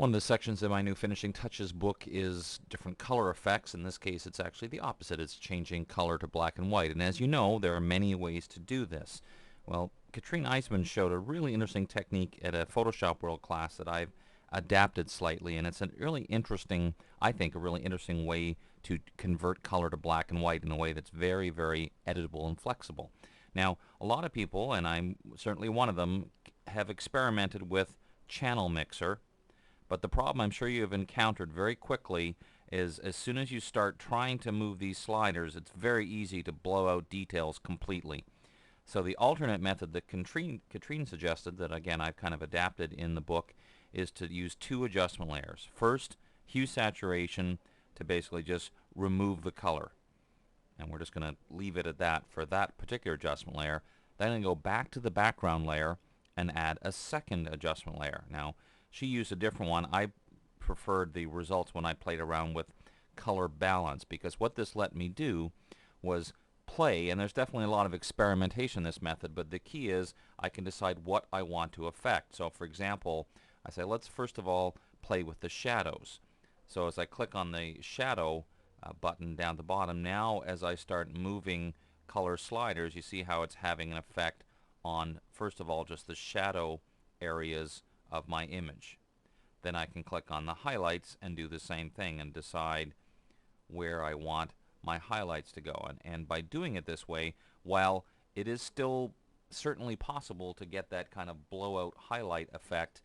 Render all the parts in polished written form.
One of the sections in my new Finishing Touches book is different color effects. In this case, it's actually the opposite. It's changing color to black and white. And as you know, there are many ways to do this. Well, Katrine Eisman showed a really interesting technique at a Photoshop World class that I've adapted slightly, and it's a really interesting, I think, a really interesting way to convert color to black and white in a way that's very, very editable and flexible. Now, a lot of people, and I'm certainly one of them, have experimented with Channel Mixer. But the problem I'm sure you have encountered very quickly is as soon as you start trying to move these sliders, it's very easy to blow out details completely. So the alternate method that Katrine suggested, that again I've kind of adapted in the book, is to use two adjustment layers. First, hue saturation to basically just remove the color. And we're just going to leave it at that for that particular adjustment layer. Then I'm going to go back to the background layer and add a second adjustment layer. Now, she used a different one. I preferred the results when I played around with color balance, because what this let me do was play, and there's definitely a lot of experimentation in this method, but the key is I can decide what I want to affect. So for example, I say let's first of all play with the shadows. So as I click on the shadow button down the bottom, now as I start moving color sliders, you see how it's having an effect on, first of all, just the shadow areas of my image. Then I can click on the highlights and do the same thing and decide where I want my highlights to go. And by doing it this way, while it is still certainly possible to get that kind of blowout highlight effect,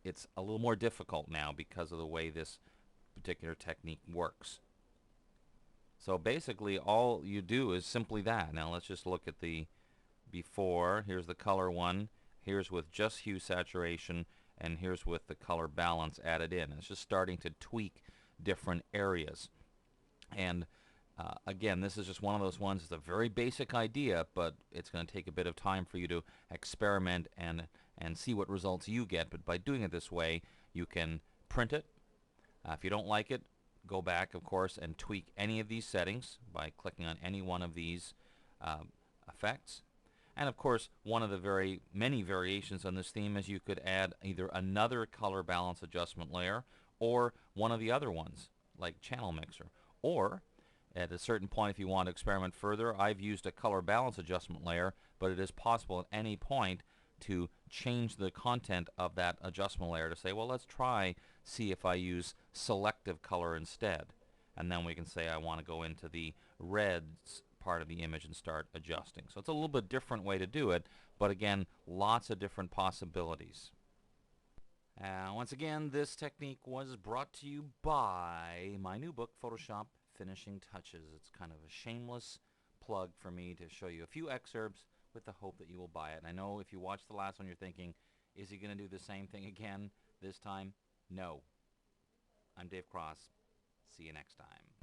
it's a little more difficult now because of the way this particular technique works. So basically all you do is simply that. Now let's just look at the before. Here's the color one. Here's with just hue saturation, and here's with the color balance added in. It's just starting to tweak different areas. And again, this is just one of those ones. It's a very basic idea, but it's going to take a bit of time for you to experiment and see what results you get. But by doing it this way, you can print it. If you don't like it, go back, of course, and tweak any of these settings by clicking on any one of these effects. And of course, one of the very many variations on this theme is you could add either another color balance adjustment layer or one of the other ones, like Channel Mixer. Or at a certain point, if you want to experiment further, I've used a color balance adjustment layer, but it is possible at any point to change the content of that adjustment layer to say, well, let's see if I use selective color instead. And then we can say I want to go into the reds part of the image and start adjusting. So it's a little bit different way to do it, but again, lots of different possibilities. Once again, this technique was brought to you by my new book, Photoshop Finishing Touches. It's kind of a shameless plug for me to show you a few excerpts with the hope that you will buy it. And I know if you watched the last one, you're thinking, is he going to do the same thing again this time? No. I'm Dave Cross. See you next time.